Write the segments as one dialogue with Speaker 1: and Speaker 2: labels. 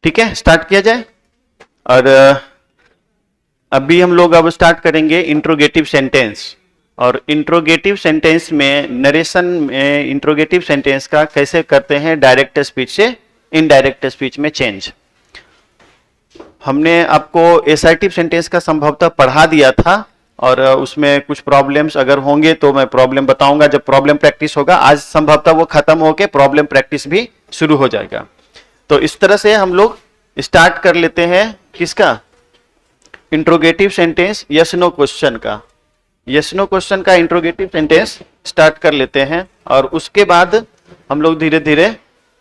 Speaker 1: ठीक है, स्टार्ट किया जाए। और अभी हम लोग अब स्टार्ट करेंगे इंट्रोगेटिव सेंटेंस। और इंट्रोगेटिव सेंटेंस में नरेशन में इंट्रोगेटिव सेंटेंस का कैसे करते हैं डायरेक्ट स्पीच से इनडायरेक्ट स्पीच में चेंज। हमने आपको एसर्टिव सेंटेंस का संभवतः पढ़ा दिया था और उसमें कुछ प्रॉब्लम्स अगर होंगे तो मैं प्रॉब्लम बताऊंगा जब प्रॉब्लम प्रैक्टिस होगा। आज संभवतः वो खत्म होके प्रॉब्लम प्रैक्टिस भी शुरू हो जाएगा। तो इस तरह से हम लोग स्टार्ट कर लेते हैं किसका, interrogative sentence yes no question का। यस नो क्वेश्चन का इंट्रोगेटिव सेंटेंस स्टार्ट कर लेते हैं और उसके बाद हम लोग धीरे धीरे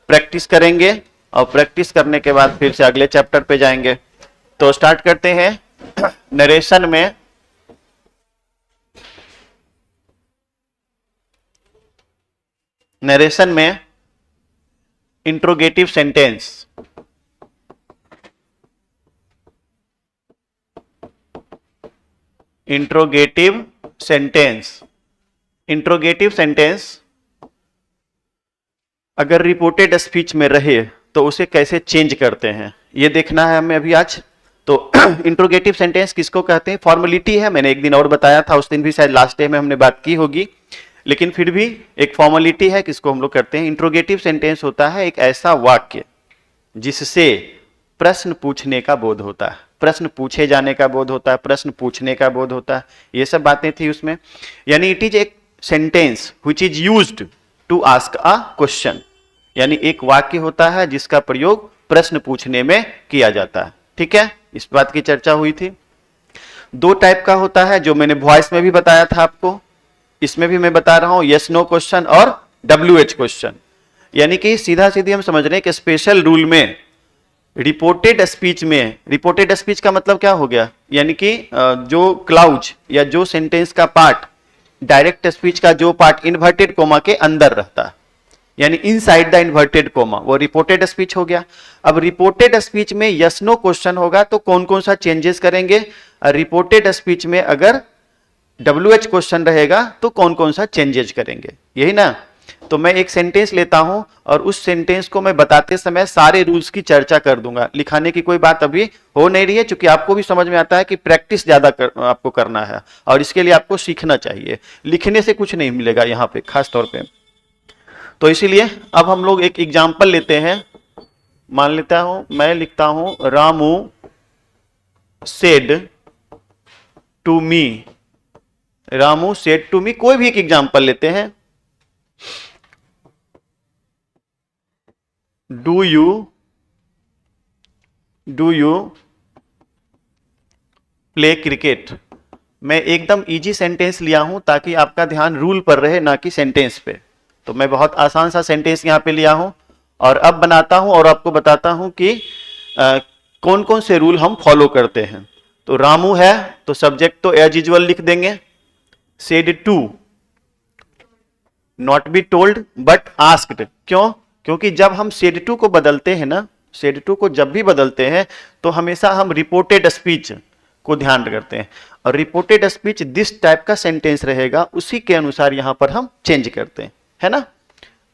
Speaker 1: प्रैक्टिस करेंगे और प्रैक्टिस करने के बाद फिर से अगले चैप्टर पे जाएंगे। तो स्टार्ट करते हैं नरेशन में। नरेशन में interrogative sentence. Interrogative sentence. Interrogative sentence अगर रिपोर्टेड स्पीच में रहे तो उसे कैसे चेंज करते हैं ये देखना है हमें अभी आज। तो इंट्रोगेटिव सेंटेंस किसको कहते हैं, फॉर्मेलिटी है, मैंने एक दिन और बताया था, उस दिन भी शायद लास्ट डे में हमने बात की होगी, लेकिन फिर भी एक फॉर्मेलिटी है किसको हम लोग करते हैं। इंट्रोगेटिव सेंटेंस होता है एक ऐसा वाक्य जिससे प्रश्न पूछने का बोध होता है, प्रश्न पूछे जाने का बोध होता है, प्रश्न पूछने का बोध होता है, ये सब बातें थी उसमें। यानी इट इज एक sentence which is used to ask a question, यानी एक वाक्य होता है जिसका प्रयोग प्रश्न पूछने में किया जाता है। ठीक है, इस बात की चर्चा हुई थी। दो टाइप का होता है जो मैंने वॉइस में भी बताया था आपको, इसमें भी मैं बता रहा हूं, यस नो क्वेश्चन और WH क्वेश्चन। यानी कि सीधा सीधी हम समझ रहे हैं कि स्पेशल रूल में रिपोर्टेड स्पीच में, रिपोर्टेड स्पीच का मतलब क्या हो गया, यानी कि जो क्लाउज या जो सेंटेंस का पार्ट डायरेक्ट स्पीच का जो पार्ट इन्वर्टेड कोमा के अंदर रहता है, यानी इनसाइड द इन्वर्टेड कोमा, वो रिपोर्टेड स्पीच हो गया। अब रिपोर्टेड स्पीच में यस नो क्वेश्चन होगा तो कौन कौन सा चेंजेस करेंगे, रिपोर्टेड स्पीच में अगर WH क्वेश्चन रहेगा तो कौन कौन सा चेंजेस करेंगे, यही ना। तो मैं एक सेंटेंस लेता हूं और उस सेंटेंस को मैं बताते समय सारे रूल्स की चर्चा कर दूंगा, लिखाने की कोई बात अभी हो नहीं रही है, क्योंकि आपको भी समझ में आता है कि प्रैक्टिस ज्यादा आपको करना है और इसके लिए आपको सीखना चाहिए, लिखने से कुछ नहीं मिलेगा यहाँ पे खास तौर पे। तो इसीलिए अब हम लोग एक एग्जाम्पल लेते हैं। मान लेता हूं, मैं लिखता हूं Ramu said to me, Ramu said to me, कोई भी एक एग्जाम्पल लेते हैं। Do you play cricket. मैं एकदम इजी सेंटेंस लिया हूं ताकि आपका ध्यान रूल पर रहे ना कि सेंटेंस पे। तो मैं बहुत आसान सा सेंटेंस यहां पे लिया हूं और अब बनाता हूं और आपको बताता हूं कि कौन कौन से रूल हम फॉलो करते हैं। तो रामू है तो सब्जेक्ट तो एज यूजुअल लिख देंगे, said to not be told but asked. क्यों, क्योंकि जब हम सेड टू को बदलते हैं ना, सेड टू को जब भी बदलते हैं तो हमेशा हम रिपोर्टेड स्पीच को ध्यान करते हैं और रिपोर्टेड स्पीच दिस टाइप का सेंटेंस रहेगा, उसी के अनुसार यहां पर हम चेंज करते हैं, है ना।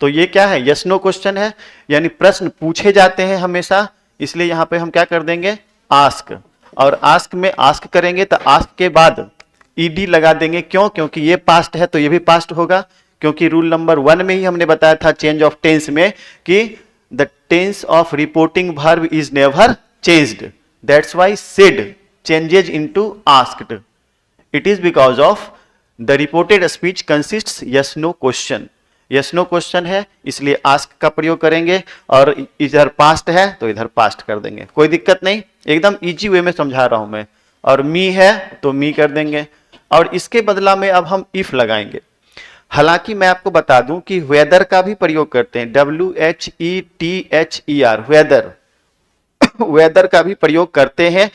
Speaker 1: तो ये क्या है, यस नो क्वेश्चन है, यानी प्रश्न पूछे जाते हैं हमेशा, इसलिए यहां पे हम क्या कर देंगे, आस्क। और आस्क में आस्क करेंगे तो आस्क के बाद ईडी लगा देंगे। क्यों, क्योंकि ये पास्ट है तो ये भी पास्ट होगा, क्योंकि रूल नंबर 1 में ही हमने बताया था चेंज ऑफ टेंस में कि the tense of reporting verb is never changed, that's why said changes into asked. It is because of the reported speech consists yes no question, yes no question है इसलिए ask का प्रयोग करेंगे, और इधर past है तो इधर पास्ट कर देंगे, कोई दिक्कत नहीं, एकदम इजी वे में समझा रहा हूं मैं। और मी है तो मी कर देंगे और इसके बदला में अब हम इफ लगाएंगे। हालांकि मैं आपको बता दूं कि वेदर का भी प्रयोग करते हैं, WHETHER, वेदर, वेदर का भी प्रयोग करते हैं,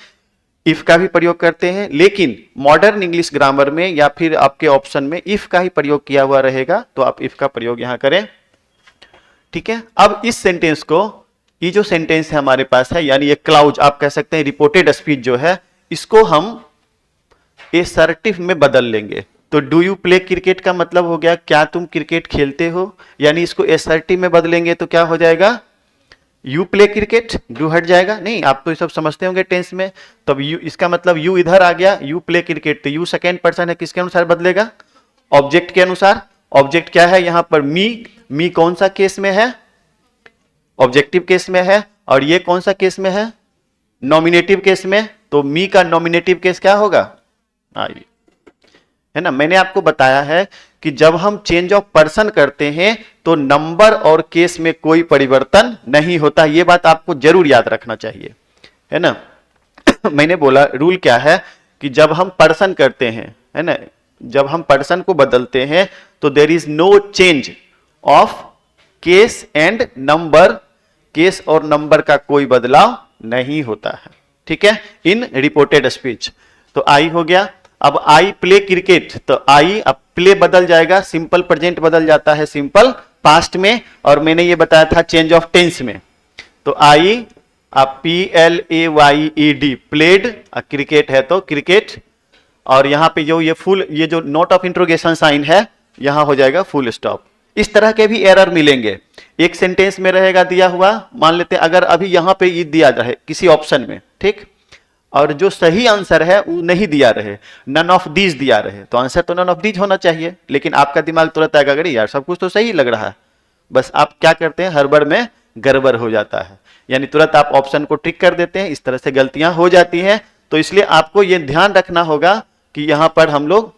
Speaker 1: इफ का भी प्रयोग करते हैं, लेकिन मॉडर्न इंग्लिश ग्रामर में या फिर आपके ऑप्शन में इफ का ही प्रयोग किया हुआ रहेगा, तो आप इफ का प्रयोग यहां करें। ठीक है, अब इस सेंटेंस को, ये जो सेंटेंस है हमारे पास है, यानी ये क्लाउज आप कह सकते हैं रिपोर्टेड स्पीच जो है, इसको हम एसर्टिव में बदल लेंगे। तो डू यू प्ले क्रिकेट का मतलब हो गया क्या तुम क्रिकेट खेलते हो, यानी इसको एसर्टिव में बदलेंगे तो क्या हो जाएगा, यू प्ले क्रिकेट, यू हट जाएगा, नहीं आप तो ये सब समझते होंगे टेंस में, तब यू, इसका मतलब यू इधर आ गया, यू प्ले क्रिकेट, तो यू सेकेंड पर्सन है, किसके अनुसार बदलेगा, ऑब्जेक्ट के अनुसार। ऑब्जेक्ट क्या है यहां पर, मी कौन सा केस में है, ऑब्जेक्टिव केस में है, और ये कौन सा केस में है, नॉमिनेटिव केस में, तो मी का नॉमिनेटिव केस क्या होगा, आइए, है ना। मैंने आपको बताया है कि जब हम चेंज ऑफ पर्सन करते हैं तो नंबर और केस में कोई परिवर्तन नहीं होता, यह बात आपको जरूर याद रखना चाहिए, है ना। मैंने बोला रूल क्या है कि जब हम पर्सन करते हैं, है ना, जब हम पर्सन को बदलते हैं तो there is no change of case and number, case और नंबर का कोई बदलाव नहीं होता है, ठीक है, इन रिपोर्टेड स्पीच। तो आई हो गया। अब आई प्ले क्रिकेट, तो आई अब प्ले बदल जाएगा, सिंपल प्रेजेंट बदल जाता है सिंपल पास्ट में, और मैंने ये बताया था चेंज ऑफ टेंस में। तो आई अब PLAYED प्लेड, क्रिकेट है तो क्रिकेट, और यहां पे जो ये जो नोट ऑफ इंट्रोगेशन साइन है यहां हो जाएगा फुल स्टॉप। इस तरह के भी एरर मिलेंगे, एक सेंटेंस में रहेगा दिया हुआ, मान लेते हैं अगर अभी यहां पे ये दिया रहे किसी ऑप्शन में, ठीक, और जो सही आंसर है वो नहीं दिया रहे, नन ऑफ दीज दिया रहे, तो आंसर तो नन ऑफ दीज होना चाहिए, लेकिन आपका दिमाग तुरंत आएगा अगर यार सब कुछ तो सही लग रहा है, बस आप क्या करते हैं, हड़बड़ में गड़बड़ हो जाता है, यानी तुरंत आप ऑप्शन को टिक कर देते हैं, इस तरह से गलतियां हो जाती हैं। तो इसलिए आपको यह ध्यान रखना होगा कि यहां पर हम लोग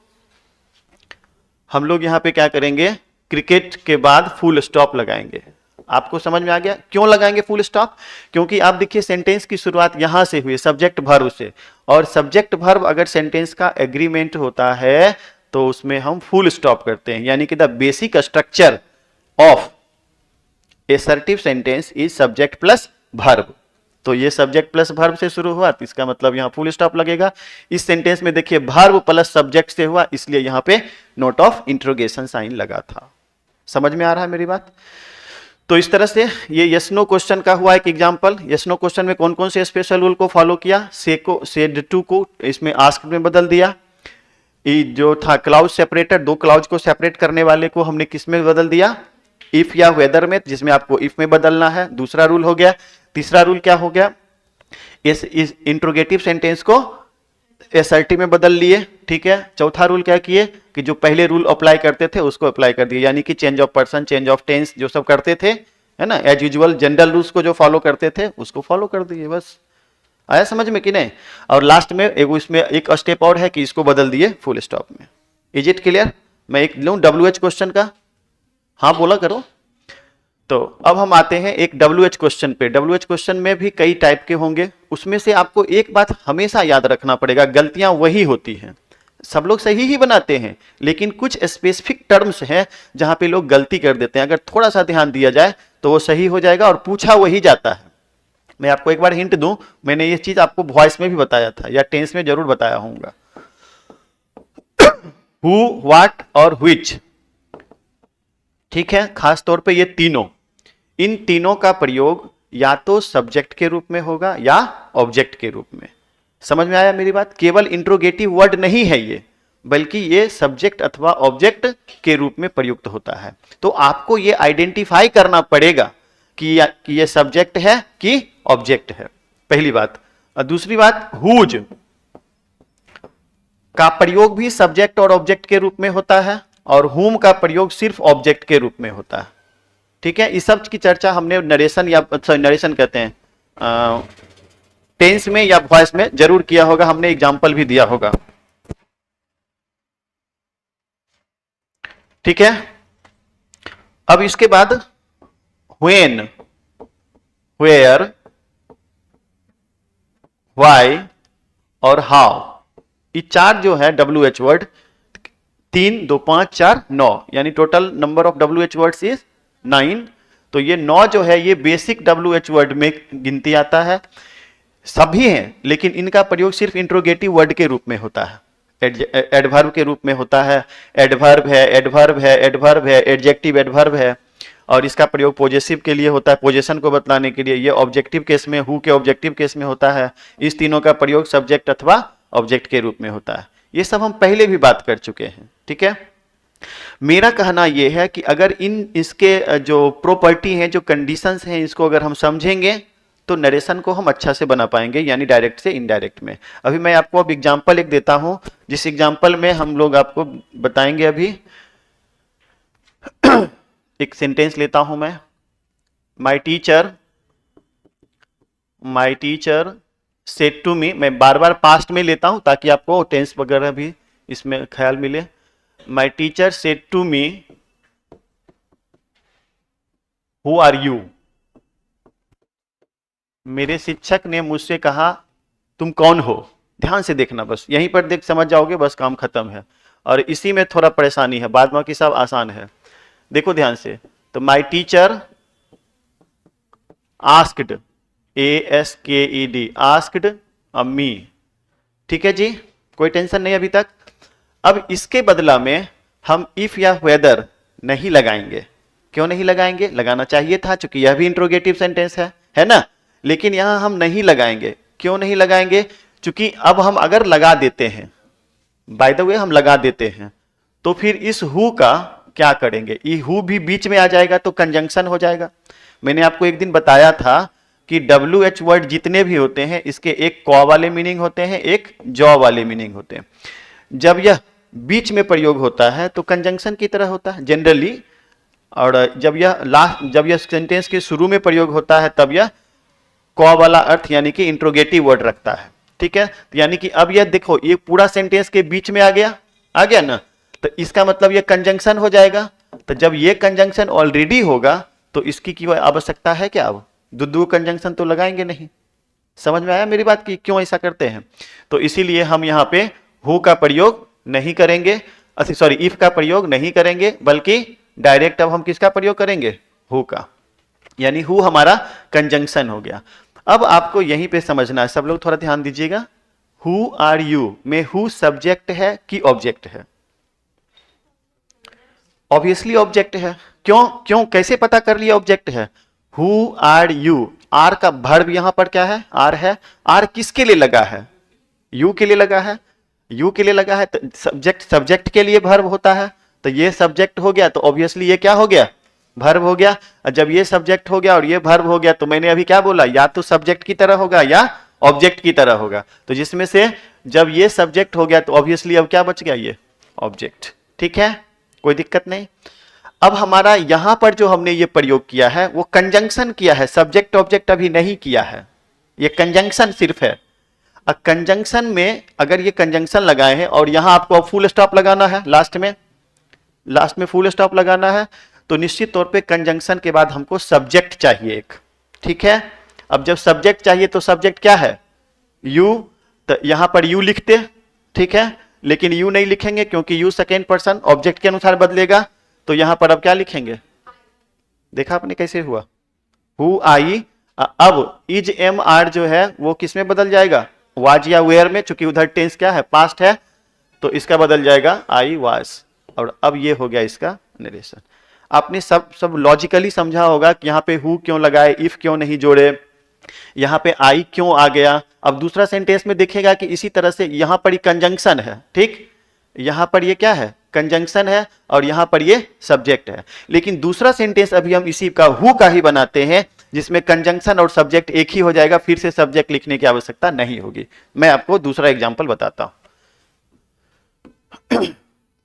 Speaker 1: यहां पे क्या करेंगे, क्रिकेट के बाद फुल स्टॉप लगाएंगे। आपको समझ में आ गया क्यों लगाएंगे फुल स्टॉप, क्योंकि आप देखिए सेंटेंस की शुरुआत यहां से हुई सब्जेक्ट वर्ब से, और सब्जेक्ट वर्ब अगर सेंटेंस का एग्रीमेंट होता है तो उसमें हम फुल स्टॉप करते हैं, यानी कि the basic structure of assertive sentence is subject plus verb. तो ये सब्जेक्ट प्लस वर्ब से शुरू हुआ तो इसका मतलब यहां फुल स्टॉप लगेगा। इस सेंटेंस में देखिए वर्ब प्लस सब्जेक्ट से हुआ, इसलिए यहां पे नोट ऑफ इंट्रोगेशन साइन लगा था। समझ में आ रहा है मेरी बात। तो इस तरह से ये यस नो क्वेश्चन का हुआ एक एग्जांपल। यस नो क्वेश्चन में कौन कौन से स्पेशल रूल को फॉलो किया, सेड टू को इसमें आस्क में बदल दिया, ये जो था क्लाउज सेपरेटर, दो क्लाउज को सेपरेट करने वाले को हमने किस में बदल दिया, इफ या वेदर में, जिसमें आपको इफ में बदलना है, दूसरा रूल हो गया। तीसरा रूल क्या हो गया, इस इंट्रोगेटिव सेंटेंस को एसर्टिव में बदल लिए, ठीक है। चौथा रूल क्या किए कि जो पहले रूल अप्लाई करते थे उसको अप्लाई कर दिए, यानी कि change of person, change of tense जो सब करते थे, है ना, एज यूजुअल जनरल रूल्स को जो फॉलो करते थे उसको फॉलो कर दिए। बस आया समझ में कि नहीं। और लास्ट में इसमें एक स्टेप और है कि इसको बदल दिए फुल स्टॉप में। Is it clear. मैं एक लूं WH क्वेश्चन का, हाँ बोला करो। तो अब हम आते हैं एक WH क्वेश्चन पे। WH क्वेश्चन में भी कई टाइप के होंगे, उसमें से आपको एक बात हमेशा याद रखना पड़ेगा, गलतियां वही होती हैं, सब लोग सही ही बनाते हैं, लेकिन कुछ स्पेसिफिक टर्म्स हैं जहां पे लोग गलती कर देते हैं। अगर थोड़ा सा ध्यान दिया जाए तो वो सही हो जाएगा और पूछा वही जाता है। मैं आपको एक बार हिंट दूं, मैंने ये चीज आपको वॉइस में भी बताया था या टेंस में जरूर बताया होगा। हु, व्हाट और व्हिच, ठीक है, खास तौर पे ये तीनों, इन तीनों का प्रयोग या तो सब्जेक्ट के रूप में होगा या ऑब्जेक्ट के रूप में। समझ में आया मेरी बात। केवल इंट्रोगेटिव वर्ड नहीं है ये, बल्कि ये सब्जेक्ट अथवा ऑब्जेक्ट के रूप में प्रयुक्त होता है। तो आपको ये आइडेंटिफाई करना पड़ेगा कि ये सब्जेक्ट है कि ऑब्जेक्ट है, पहली बात। और दूसरी बात, हुज का प्रयोग भी सब्जेक्ट और ऑब्जेक्ट के रूप में होता है, और हुम का प्रयोग सिर्फ ऑब्जेक्ट के रूप में होता है, ठीक है। इस सब की चर्चा हमने नरेशन कहते हैं टेंस में या वॉइस में जरूर किया होगा, हमने एग्जाम्पल भी दिया होगा, ठीक है। अब इसके बाद व्हेन, वेयर, व्हाई और हाउ, ये चार जो है WH वर्ड, 3, 2, 5, 4, 9, यानी total number of WH words is 9। तो ये 9 जो है ये बेसिक WH वर्ड में गिनती आता है, सभी हैं, लेकिन इनका प्रयोग सिर्फ इंट्रोगेटिव वर्ड के रूप में होता है, एडवर्ब के रूप में होता है। एडवर्ब है, एडवर्ब है, एडवर्ब है, एडजेक्टिव एडवर्ब है, और इसका प्रयोग पॉजेसिव के लिए होता है, पोजीशन को बतलाने के लिए। ये ऑब्जेक्टिव केस में, हु के ऑब्जेक्टिव केस में होता है। इस तीनों का प्रयोग सब्जेक्ट अथवा ऑब्जेक्ट के रूप में होता है। ये सब हम पहले भी बात कर चुके हैं, ठीक है। मेरा कहना यह है कि अगर इसके जो प्रॉपर्टी हैं, जो कंडीशंस हैं, इसको अगर हम समझेंगे तो नरेशन को हम अच्छा से बना पाएंगे, यानी डायरेक्ट से इनडायरेक्ट में। अभी मैं आपको अब एग्जांपल एक देता हूं, जिस एग्जांपल में हम लोग आपको बताएंगे। अभी एक सेंटेंस लेता हूं मैं, my teacher said to me. मैं बार बार पास्ट में लेता हूं ताकि आपको टेंस वगैरह भी इसमें ख्याल मिले। My teacher said to me, who are you. मेरे शिक्षक ने मुझसे कहा तुम कौन हो। ध्यान से देखना, बस यहीं पर देख समझ जाओगे, बस काम खत्म है। और इसी में थोड़ा परेशानी है, बाद बाकी सब आसान है। देखो ध्यान से, तो my teacher asked, ASKED, asked me. ठीक है जी, कोई टेंशन नहीं अभी तक। अब इसके बदला में हम इफ या वेदर नहीं लगाएंगे। क्यों नहीं लगाएंगे? लगाना चाहिए था, चूंकि यह भी इंट्रोगेटिव सेंटेंस है ना। लेकिन यहां हम नहीं लगाएंगे। क्यों नहीं लगाएंगे? चूंकि अब हम अगर लगा देते हैं, बाय द वे हम लगा देते हैं, तो फिर इस हु का क्या करेंगे? ये हु भी बीच में आ जाएगा तो कंजंक्शन हो जाएगा। मैंने आपको एक दिन बताया था कि WH वर्ड जितने भी होते हैं, इसके एक कॉ वाले मीनिंग होते हैं, एक जॉ वाले मीनिंग होते हैं। जब यह बीच में प्रयोग होता है तो कंजंक्शन की तरह होता है जनरली, और जब यह सेंटेंस के शुरू में प्रयोग होता है तब यह कॉ वाला अर्थ यानी कि इंट्रोगेटिव वर्ड रखता है। ठीक है, यानी कि अब यह देखो, ये पूरा सेंटेंस के बीच में आ गया ना, तो इसका मतलब यह कंजंक्शन हो जाएगा। तो जब यह कंजंक्शन ऑलरेडी होगा तो इसकी कोई आवश्यकता है क्या? अब दो कंजंक्शन तो लगाएंगे नहीं। समझ में आया मेरी बात की क्यों ऐसा करते हैं? तो इसीलिए हम यहाँ पे हु का प्रयोग नहीं करेंगे, सॉरी इफ का प्रयोग नहीं करेंगे, बल्कि डायरेक्ट अब हम किसका प्रयोग करेंगे? हु का, यानी हु हमारा कंजंक्शन हो गया। अब आपको यहीं पे समझना है, सब लोग थोड़ा ध्यान दीजिएगा। हु आर यू में हु सब्जेक्ट है कि ऑब्जेक्ट है? ऑब्वियसली ऑब्जेक्ट है। क्यों कैसे पता कर लिया ऑब्जेक्ट है? हु आर यू, आर का वर्ब यहां पर क्या है? आर है। आर किसके लिए लगा है? यू के लिए लगा है। यू के लिए लगा है तो सब्जेक्ट के लिए वर्ब होता है। तो ये सब्जेक्ट हो गया तो ऑब्वियसली ये क्या हो गया? वर्ब हो गया। और जब ये सब्जेक्ट हो गया और ये वर्ब हो गया तो मैंने अभी क्या बोला? या तो सब्जेक्ट की तरह होगा या ऑब्जेक्ट की तरह होगा। तो जिसमें से जब ये सब्जेक्ट हो गया तो ऑब्वियसली अब क्या बच गया? ये ऑब्जेक्ट। ठीक है, कोई दिक्कत नहीं। अब हमारा यहां पर जो हमने ये प्रयोग किया है वो कंजंक्शन किया है, सब्जेक्ट ऑब्जेक्ट अभी नहीं किया है, ये कंजंक्शन सिर्फ है। कंजंक्शन में अगर ये कंजंक्शन लगाए हैं और यहां आपको फुल स्टॉप लगाना है, लास्ट में फुल स्टॉप लगाना है, तो निश्चित तौर पे कंजंक्शन के बाद हमको सब्जेक्ट चाहिए एक। ठीक है, अब जब सब्जेक्ट चाहिए तो सब्जेक्ट क्या है? यू। तो यहां पर यू लिखते, ठीक है, लेकिन यू नहीं लिखेंगे क्योंकि यू सेकेंड पर्सन ऑब्जेक्ट के अनुसार बदलेगा। तो यहां पर अब क्या लिखेंगे? देखा आपने कैसे हुआ? Who I. अब इज एम आर जो है वो किस में बदल जाएगा? वाज या वेयर में, चूंकि उधर टेंस क्या है? पास्ट है, तो इसका बदल जाएगा आई वाज। और अब ये हो गया इसका नरेशन। आपने सब लॉजिकली समझा होगा कि यहाँ पे हु क्यों लगाए, इफ क्यों नहीं जोड़े, यहाँ पे आई क्यों आ गया। अब दूसरा सेंटेंस में देखेगा कि इसी तरह से यहां पर कंजंक्शन है। ठीक, यहां पर ये क्या है? कंजंक्शन है, और यहां पर ये सब्जेक्ट है। लेकिन दूसरा सेंटेंस अभी हम इसी का हु का ही बनाते हैं, जिसमें कंजंक्शन और सब्जेक्ट एक ही हो जाएगा, फिर से सब्जेक्ट लिखने की आवश्यकता नहीं होगी। मैं आपको दूसरा एग्जाम्पल बताता हूं।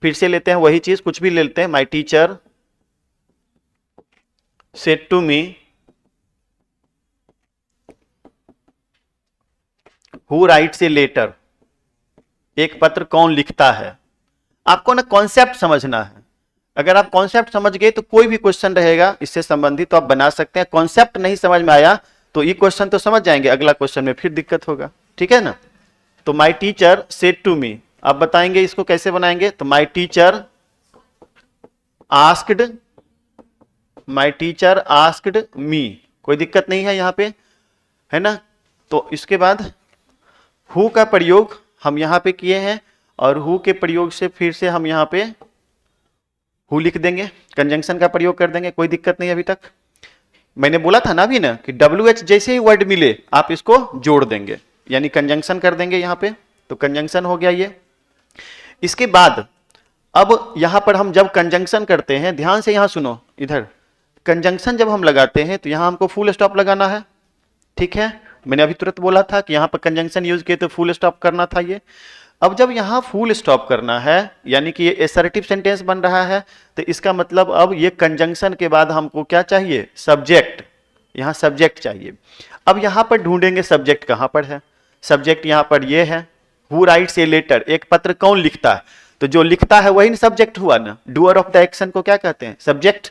Speaker 1: फिर से लेते हैं वही चीज, कुछ भी ले लेते हैं। My teacher said to me, who writes a letter, एक पत्र कौन लिखता है। आपको ना कॉन्सेप्ट समझना है। अगर आप कॉन्सेप्ट समझ गए तो कोई भी क्वेश्चन रहेगा इससे संबंधित तो आप बना सकते हैं। कॉन्सेप्ट नहीं समझ में आया तो ये क्वेश्चन तो समझ जाएंगे, अगला क्वेश्चन में फिर दिक्कत होगा। ठीक है ना। तो my teacher said to me, आप बताएंगे इसको कैसे बनाएंगे। तो माई टीचर आस्क्ड मी, कोई दिक्कत नहीं है यहां पे, है ना। तो इसके बाद हु का प्रयोग हम यहां पे किए हैं, और हु के प्रयोग से फिर से हम यहां पे हु लिख देंगे, कंजंक्शन का प्रयोग कर देंगे, कोई दिक्कत नहीं। अभी तक मैंने बोला था ना अभी ना कि WH जैसे ही वर्ड मिले आप इसको जोड़ देंगे, यानी कंजंक्शन कर देंगे यहां पे। तो कंजंक्शन हो गया ये। इसके बाद अब यहां पर हम जब कंजंक्शन करते हैं, ध्यान से यहां सुनो, इधर कंजंक्शन जब हम लगाते हैं तो यहां हमको फुल स्टॉप लगाना है, ठीक है। मैंने अभी तुरंत बोला था कि यहां पर कंजंक्शन यूज किए तो फुल स्टॉप करना था ये। अब जब यहां फुल स्टॉप करना है, यानी कि ये असर्टिव सेंटेंस बन रहा है, तो इसका मतलब अब ये कंजंक्शन के बाद हमको क्या चाहिए, सब्जेक्ट। यहां सब्जेक्ट चाहिए। अब यहां पर ढूंढेंगे सब्जेक्ट कहां पर है। सब्जेक्ट यहां पर ये है, हु राइट्स ए लेटर, एक पत्र कौन लिखता है, तो जो लिखता है वही सब्जेक्ट हुआ ना। डूअर ऑफ द एक्शन को क्या कहते हैं, सब्जेक्ट।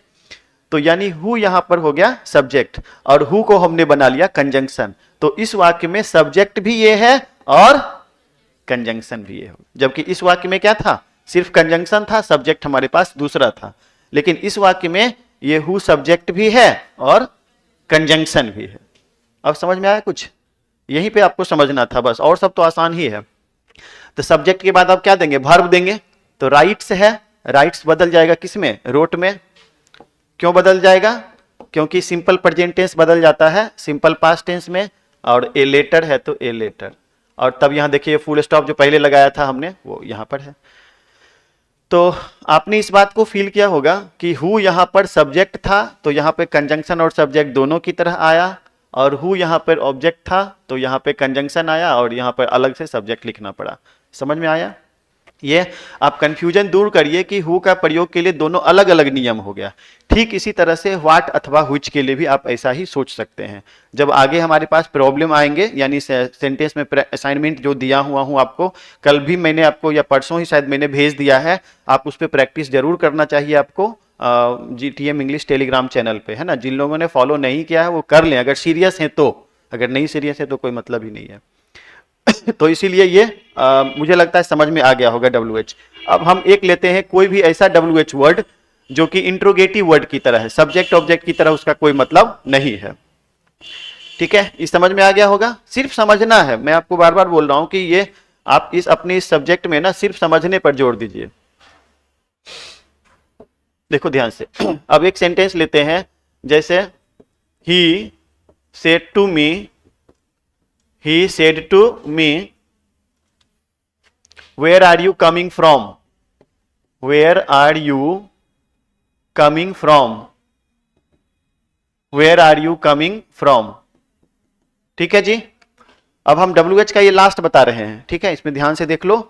Speaker 1: तो यानी हु यहां पर हो गया सब्जेक्ट, और हु को हमने बना लिया कंजंक्शन। तो इस वाक्य में सब्जेक्ट भी ये है और कंजंक्शन भी ये हो। जबकि इस वाक्य में क्या था, सिर्फ कंजंक्शन था, सब्जेक्ट हमारे पास दूसरा था। लेकिन इस वाक्य में ये हु सब्जेक्ट भी है और कंजंक्शन भी है। अब समझ में आया कुछ, यहीं पे आपको समझना था बस, और सब तो आसान ही है। तो सब्जेक्ट के बाद आप क्या देंगे, वर्ब देंगे। तो राइट्स है, राइट्स बदल जाएगा किसमें, रोट में। क्यों बदल जाएगा, क्योंकि सिंपल प्रेजेंट टेंस बदल जाता है सिंपल पास्ट टेंस में, और ए लेटर है तो ए लेटर। और तब यहां देखिए फुल स्टॉप जो पहले लगाया था हमने वो यहां पर है। तो आपने इस बात को फील किया होगा कि हु यहां पर सब्जेक्ट था तो यहां पे कंजंक्शन और सब्जेक्ट दोनों की तरह आया, और हु यहां पर ऑब्जेक्ट था तो यहां पे कंजंक्शन आया और यहां पर अलग से सब्जेक्ट लिखना पड़ा। समझ में आया। ये आप कंफ्यूजन दूर करिए कि हु का प्रयोग के लिए दोनों अलग अलग नियम हो गया। ठीक इसी तरह से व्हाट अथवा व्हिच के लिए भी आप ऐसा ही सोच सकते हैं। जब आगे हमारे पास प्रॉब्लम आएंगे, यानी सेंटेंस में असाइनमेंट जो दिया हुआ हूं आपको, कल भी मैंने आपको या परसों ही शायद मैंने भेज दिया है, आप उस पर प्रैक्टिस जरूर करना चाहिए आपको GTM इंग्लिश टेलीग्राम चैनल पे, है ना। जिन लोगों ने फॉलो नहीं किया है वो कर लें, अगर सीरियस है तो। अगर नहीं सीरियस है तो कोई मतलब ही नहीं है। तो इसीलिए ये मुझे लगता है समझ में आ गया होगा WH। अब हम एक लेते हैं कोई भी ऐसा WH वर्ड जो कि इंट्रोगेटिव वर्ड की तरह है, सब्जेक्ट ऑब्जेक्ट की तरह उसका कोई मतलब नहीं है, ठीक है। इस समझ में आ गया होगा, सिर्फ समझना है। मैं आपको बार बार बोल रहा हूं कि ये आप इस अपने इस सब्जेक्ट में ना सिर्फ समझने पर जोर दीजिए। देखो ध्यान से, अब एक सेंटेंस लेते हैं, जैसे he said to me, he said to me, where are you coming from, where are you coming from, where are you coming from, ठीक है जी। अब हम WH का ये लास्ट बता रहे हैं, ठीक है, इसमें ध्यान से देख लो।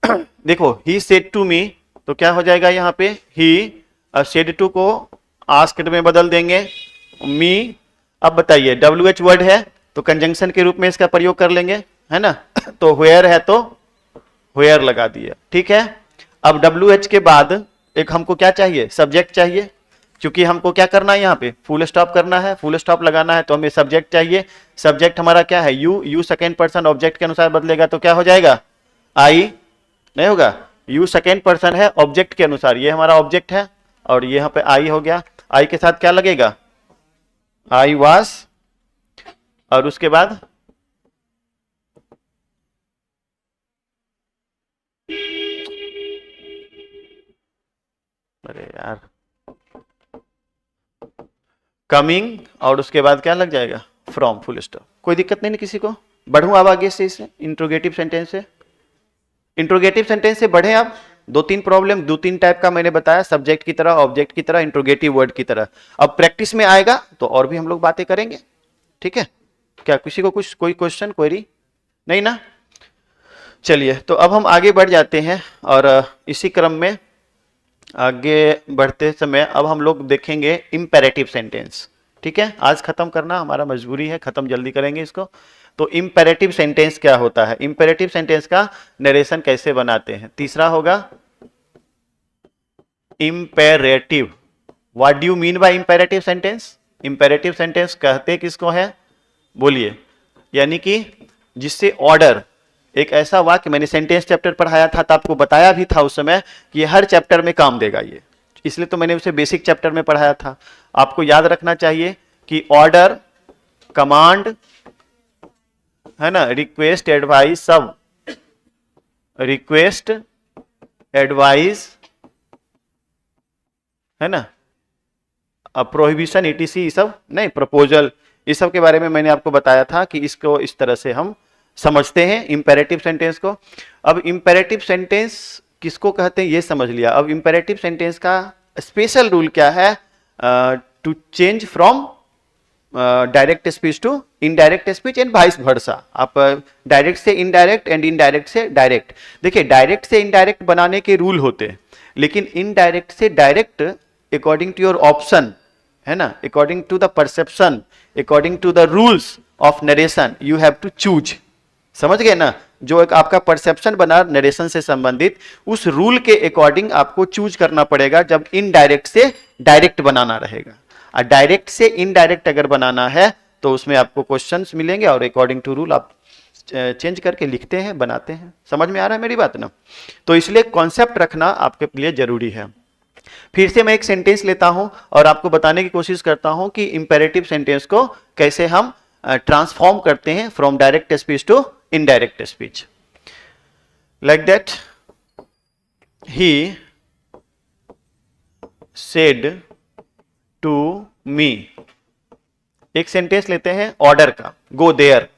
Speaker 1: देखो he said to me, तो क्या हो जाएगा यहां पे, he said to को asked में बदल देंगे, me। अब बताइए WH वर्ड है तो कंजंक्शन के रूप में इसका प्रयोग कर लेंगे, है ना। तो where है तो where लगा दिया, ठीक है। अब WH के बाद एक हमको क्या चाहिए, सब्जेक्ट चाहिए। क्योंकि हमको क्या करना है, यहाँ पे फुल स्टॉप करना है, फुल स्टॉप लगाना है, तो हमें सब्जेक्ट चाहिए। सब्जेक्ट हमारा क्या है, यू सेकेंड पर्सन ऑब्जेक्ट के अनुसार बदलेगा तो क्या हो जाएगा, आई नहीं होगा, यू सेकेंड पर्सन है ऑब्जेक्ट के अनुसार, ये हमारा ऑब्जेक्ट है, और यहाँ पे आई हो गया। आई के साथ क्या लगेगा, आई वाज, और उसके बाद अरे यार कमिंग, और उसके बाद क्या लग जाएगा, फ्रॉम, फुल स्टॉप। कोई दिक्कत नहीं ना किसी को, बढ़ूं अब आगे से इसे इंट्रोगेटिव सेंटेंस से। इंट्रोगेटिव सेंटेंस से बढ़े आप, दो तीन प्रॉब्लम, दो तीन टाइप का मैंने बताया, सब्जेक्ट की तरह, ऑब्जेक्ट की तरह, इंट्रोगेटिव वर्ड की तरह। अब प्रैक्टिस में आएगा तो और भी हम लोग बातें करेंगे, ठीक है। क्या किसी को कुछ कोई क्वेश्चन क्वेरी नहीं ना। चलिए तो अब हम आगे बढ़ जाते हैं, और इसी क्रम में आगे बढ़ते समय अब हम लोग देखेंगे इंपेरेटिव सेंटेंस, ठीक है। आज खत्म करना हमारा मजबूरी है, खत्म जल्दी करेंगे इसको। तो इंपेरेटिव सेंटेंस क्या होता है, इंपेरेटिव सेंटेंस का नरेशन कैसे बनाते हैं। तीसरा होगा imperative. What do you mean by imperative sentence. Imperative sentence कहते किसको है, बोलिए। यानी कि जिससे ऑर्डर, एक ऐसा वाक्य, मैंने सेंटेंस चैप्टर पढ़ाया था तो आपको बताया भी था उस समय कि हर चैप्टर में काम देगा ये, इसलिए तो मैंने उसे बेसिक चैप्टर में पढ़ाया था। आपको याद रखना चाहिए कि ऑर्डर, कमांड, है ना, रिक्वेस्ट, एडवाइस, सब, रिक्वेस्ट, एडवाइस, है ना, प्रोहिबिशन, ETC, सब नहीं, प्रपोजल, इस सब के बारे में मैंने आपको बताया था कि इसको इस तरह से हम समझते हैं इंपेरेटिव सेंटेंस को। अब इंपेरेटिव सेंटेंस किसको कहते हैं ये समझ लिया। अब इंपेरेटिव सेंटेंस का स्पेशल रूल क्या है, to change from direct speech to indirect speech and vice versa. आप डायरेक्ट से इनडायरेक्ट एंड इनडायरेक्ट से डायरेक्ट, देखिए डायरेक्ट से इनडायरेक्ट बनाने के रूल होते हैं, लेकिन इनडायरेक्ट से direct according to your option, है ना, according to the perception, according to the rules of narration you have to choose. समझ गए ना, जो एक आपका परसेप्शन बना नरेशन से संबंधित, उस रूल के अकॉर्डिंग आपको चूज करना पड़ेगा जब इनडायरेक्ट से डायरेक्ट बनाना रहेगा। और डायरेक्ट से इनडायरेक्ट अगर बनाना है तो उसमें आपको क्वेश्चंस मिलेंगे और अकॉर्डिंग टू रूल आप चेंज करके लिखते हैं, बनाते हैं। समझ में आ रहा है मेरी बात ना? तो इसलिए कॉन्सेप्ट रखना आपके लिए जरूरी है। फिर से मैं एक सेंटेंस लेता हूं और आपको बताने की कोशिश करता हूं कि इंपेरेटिव सेंटेंस को कैसे हम ट्रांसफॉर्म करते हैं from direct speech to indirect speech. Like that, he said to me. एक सेंटेंस लेते हैं ऑर्डर का, गो देयर।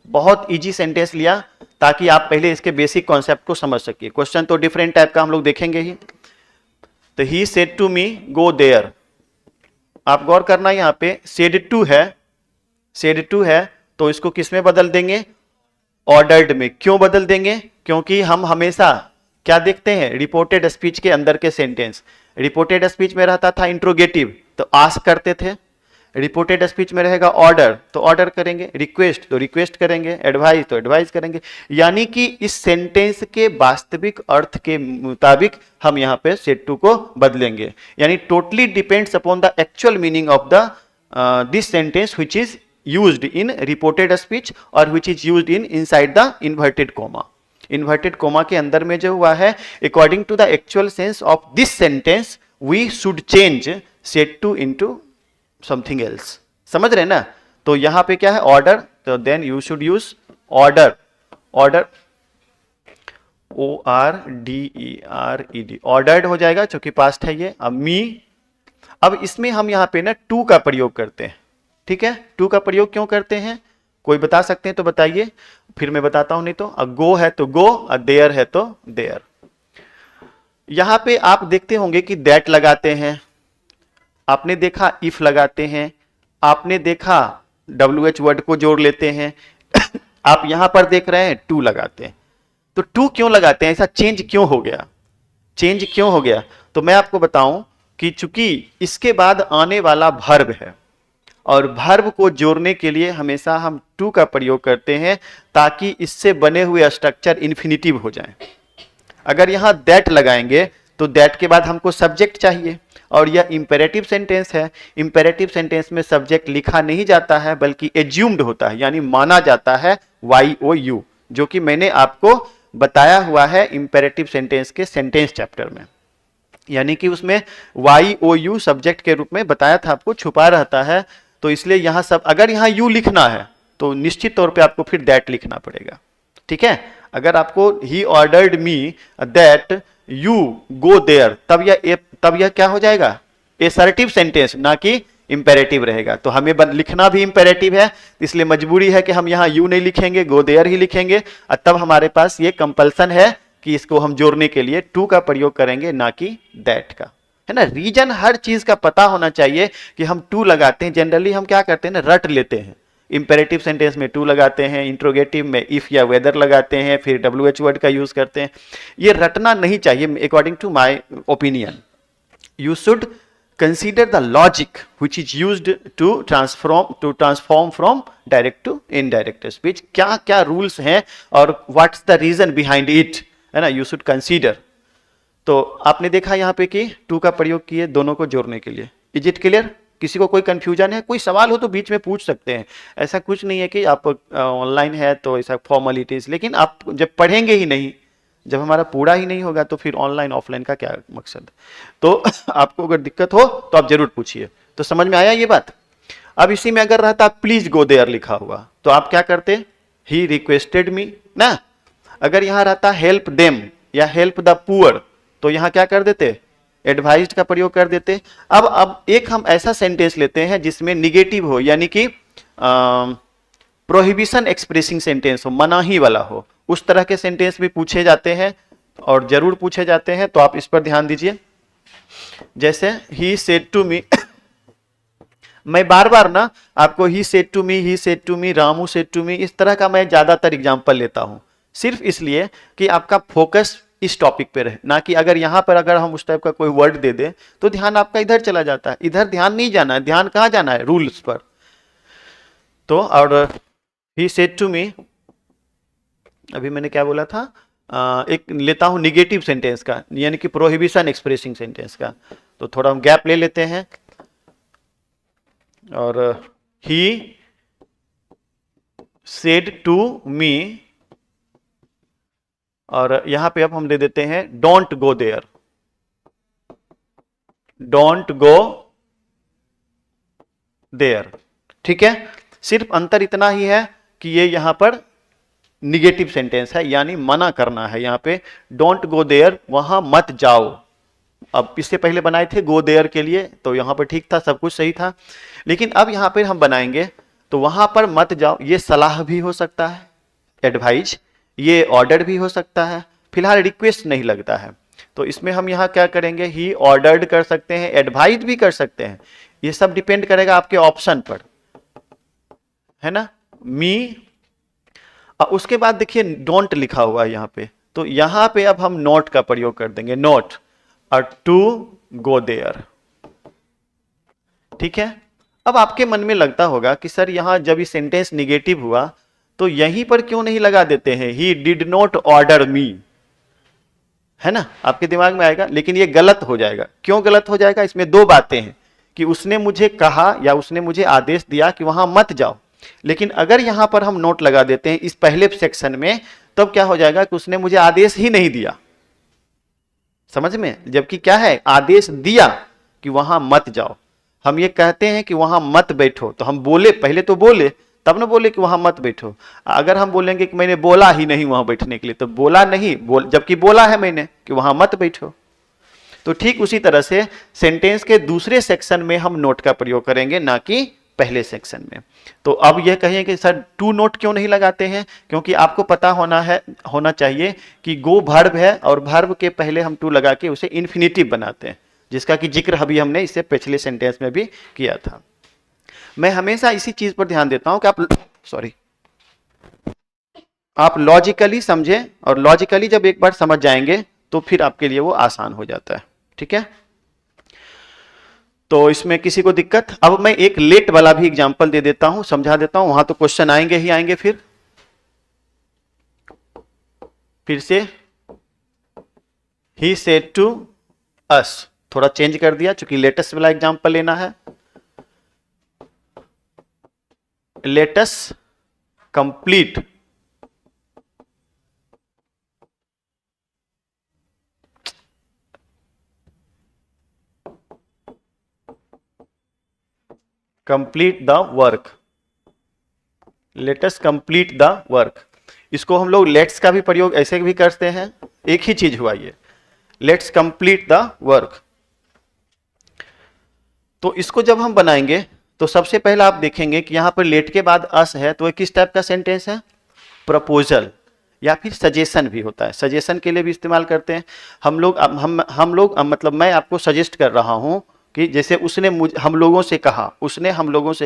Speaker 1: बहुत इजी सेंटेंस लिया ताकि आप पहले इसके बेसिक कॉन्सेप्ट को समझ सकिए। क्वेश्चन तो डिफरेंट टाइप का हम लोग देखेंगे ही। तो he said to me go there, आप गौर करना यहां पे सेड टू है, सेड टू है तो इसको किस में बदल देंगे, ऑर्डर्ड में। क्यों बदल देंगे, क्योंकि हम हमेशा क्या देखते हैं रिपोर्टेड स्पीच के अंदर के सेंटेंस, रिपोर्टेड स्पीच में रहता था इंट्रोगेटिव तो आस्क करते थे, रिपोर्टेड स्पीच में रहेगा ऑर्डर तो ऑर्डर करेंगे, रिक्वेस्ट तो रिक्वेस्ट करेंगे, एडवाइस तो एडवाइस करेंगे। यानी कि इस सेंटेंस के वास्तविक अर्थ के मुताबिक हम यहां पे सेड टू को बदलेंगे। यानी totally depends upon the actual meaning of the this sentence which is used in reported speech और which is used in inside the inverted comma. Inverted comma के अंदर में जो हुआ है, according to the actual sense of this sentence we should change said to into something else. समझ रहे हैं ना? तो यहां पे क्या है ऑर्डर, तो then you should use order, order ORDERED, ordered हो जाएगा क्योंकि पास्ट है ये। अब मी, अब इसमें हम यहां पे ना टू का प्रयोग करते हैं। ठीक है, टू का प्रयोग क्यों करते हैं, कोई बता सकते हैं तो बताइए, फिर मैं बताता हूं। नहीं तो गो है तो गो, देयर है तो देयर। यहां पे आप देखते होंगे कि दैट लगाते हैं, आपने देखा इफ लगाते हैं, आपने देखा WH वर्ड को जोड़ लेते हैं आप यहां पर देख रहे हैं टू लगाते हैं। तो टू क्यों लगाते हैं, ऐसा चेंज क्यों हो गया, चेंज क्यों हो गया? तो मैं आपको बताऊं कि चूंकि इसके बाद आने वाला वर्ब है और वर्ब को जोड़ने के लिए हमेशा हम टू का प्रयोग करते हैं ताकि इससे बने हुए स्ट्रक्चर इन्फिनिटिव हो जाएं। अगर यहां दैट लगाएंगे तो दैट के बाद हमको सब्जेक्ट चाहिए और यह इंपेरेटिव सेंटेंस है। इंपेरेटिव सेंटेंस में सब्जेक्ट लिखा नहीं जाता है बल्कि एज्यूम्ड होता है, यानी माना जाता है YOU, जो कि मैंने आपको बताया हुआ है इंपेरेटिव सेंटेंस के सेंटेंस चैप्टर में। यानी कि उसमें YOU सब्जेक्ट के रूप में बताया था, आपको छुपा रहता है। तो इसलिए यहां सब, अगर यहां यू लिखना है तो निश्चित तौर पे आपको फिर दैट लिखना पड़ेगा। ठीक है, अगर आपको he ordered me that you go there, तब यह क्या हो जाएगा, एसर्टिव सेंटेंस, ना कि इंपेरेटिव रहेगा। तो हमें लिखना भी इंपेरेटिव है, इसलिए मजबूरी है कि हम यहां यू नहीं लिखेंगे, गो देयर ही लिखेंगे। और तब हमारे पास ये कंपल्सन है कि इसको हम जोड़ने के लिए टू का प्रयोग करेंगे, ना कि दैट का, है ना। रीजन हर चीज का पता होना चाहिए कि हम टू लगाते हैं। जनरली हम क्या करते हैं ना, रट लेते हैं। इंपेरेटिव सेंटेंस में टू लगाते हैं, इंट्रोगेटिव में इफ या वेदर लगाते हैं, फिर WH वर्ड का यूज करते हैं। ये रटना नहीं चाहिए। According to my opinion you should consider the logic which is used to transform from direct to indirect speech. क्या क्या रूल्स हैं और what's the reason behind it, है ना, यू शुड कंसीडर। तो आपने देखा यहाँ पे कि टू का प्रयोग किए दोनों को जोड़ने के लिए। Is it clear? किसी को कोई कंफ्यूजन है, कोई सवाल हो तो बीच में पूछ सकते हैं। ऐसा कुछ नहीं है कि आप ऑनलाइन है तो ऐसा फॉर्मेलिटीज, लेकिन आप जब पढ़ेंगे ही नहीं, जब हमारा पूरा ही नहीं होगा तो फिर ऑनलाइन ऑफलाइन का क्या मकसद। तो आपको अगर दिक्कत हो तो आप जरूर पूछिए। तो समझ में आया ये बात? अब इसी में अगर रहता प्लीज गो देयर लिखा हुआ तो आप क्या करते, ही रिक्वेस्टेड मी ना। अगर यहां रहता हेल्प देम या हेल्प द पुअर तो यहां क्या कर देते, एडवाइज्ड का प्रयोग कर देते। अब एक हम ऐसा सेंटेंस लेते हैं जिसमें निगेटिव हो, यानी कि प्रोहिबिशन एक्सप्रेसिंग सेंटेंस हो, मनाही वाला हो। उस तरह के सेंटेंस भी पूछे जाते हैं और जरूर पूछे जाते हैं, तो आप इस पर ध्यान दीजिए। जैसे ही सेड टू मी, मैं बार बार ना आपको he said to me, he said to me, Ramu said to me, इस तरह का मैं ज्यादातर एग्जाम्पल लेता हूं, सिर्फ इसलिए कि आपका फोकस इस टॉपिक पे रहे, ना कि अगर यहां पर अगर हम उस टाइप का कोई वर्ड दे दें तो ध्यान आपका इधर चला जाता है। इधर ध्यान नहीं जाना है, ध्यान कहां जाना है, रूल्स पर। तो और ही सेड टू मी, अभी मैंने क्या बोला था, एक लेता हूं निगेटिव सेंटेंस का, यानी कि प्रोहिबिशन एक्सप्रेसिंग सेंटेंस का। तो थोड़ा हम गैप ले लेते हैं, और ही सेड टू मी, और यहां पे अब हम ले देते हैं don't go there, don't go there. ठीक है, सिर्फ अंतर इतना ही है कि ये यहां पर निगेटिव सेंटेंस है, यानी मना करना है। यहां पे डोंट गो देयर, वहां मत जाओ। अब इससे पहले बनाए थे गो देयर के लिए, तो यहां पर ठीक था, सब कुछ सही था। लेकिन अब यहां पर हम बनाएंगे तो वहां पर मत जाओ, ये सलाह भी हो सकता है, एडवाइज, ये ऑर्डर भी हो सकता है, फिलहाल रिक्वेस्ट नहीं लगता है। तो इसमें हम यहां क्या करेंगे, ही ऑर्डर्ड कर सकते हैं, एडवाइज भी कर सकते हैं, ये सब डिपेंड करेगा आपके ऑप्शन पर, है ना। मी, उसके बाद देखिए डोंट लिखा हुआ है यहां पे, तो यहां पे अब हम नॉट का प्रयोग कर देंगे, नॉट, और टू गो देयर। ठीक है, अब आपके मन में लगता होगा कि सर यहां जब ये सेंटेंस निगेटिव हुआ तो यहीं पर क्यों नहीं लगा देते हैं, ही डिड नॉट ऑर्डर मी, है ना, आपके दिमाग में आएगा। लेकिन ये गलत हो जाएगा। क्यों गलत हो जाएगा, इसमें दो बातें हैं, कि उसने मुझे कहा या उसने मुझे आदेश दिया कि वहां मत जाओ, लेकिन अगर यहां पर हम नोट लगा देते हैं इस पहले सेक्शन में, तब क्या हो जाएगा कि उसने मुझे आदेश ही नहीं दिया, समझ में, जबकि क्या है, आदेश दिया कि वहां मत जाओ। हम ये कहते हैं कि वहां मत बैठो, तो हम बोले, पहले तो बोले, तब ना बोले कि वहां मत बैठो। अगर हम बोलेंगे कि मैंने बोला ही नहीं वहां बैठने के लिए, तो बोला नहीं, जबकि बोला है मैंने कि वहां मत बैठो। तो ठीक उसी तरह से सेंटेंस के दूसरे सेक्शन में हम नोट का प्रयोग करेंगे, ना कि पहले सेक्शन में। तो अब यह कहिए कि सर टू नोट क्यों नहीं लगाते हैं, क्योंकि आपको पता होना चाहिए कि गो वर्ब है, और वर्ब के पहले हम टू लगा के उसे इन्फिनिटिव बनाते हैं, जिसका कि जिक्र अभी हमने इससे पिछले सेंटेंस में भी किया था। मैं हमेशा इसी चीज पर ध्यान देता हूं कि आप लॉजिकली समझें, और लॉजिकली जब एक बार समझ जाएंगे तो फिर आपके लिए वो आसान हो जाता है। ठीक है, तो इसमें किसी को दिक्कत, अब मैं एक लेट वाला भी एग्जांपल दे देता हूं, समझा देता हूं, वहां तो क्वेश्चन आएंगे ही आएंगे। फिर से ही सेड टू अस, थोड़ा चेंज कर दिया चूंकि लेटेस्ट वाला एग्जांपल लेना है। Let's complete the work, let's complete the work. इसको हम लोग लेट्स का भी प्रयोग ऐसे भी करते हैं, एक ही चीज हुआ ये, लेट्स कंप्लीट द वर्क। तो इसको जब हम बनाएंगे तो सबसे पहला आप देखेंगे कि यहां पर लेट के बाद अस है, तो किस टाइप का सेंटेंस है, प्रपोजल या फिर सजेशन भी होता है, सजेशन के लिए भी इस्तेमाल करते हैं हम लोग। मतलब मैं आपको सजेस्ट कर रहा हूं कि जैसे उसने हम लोगों से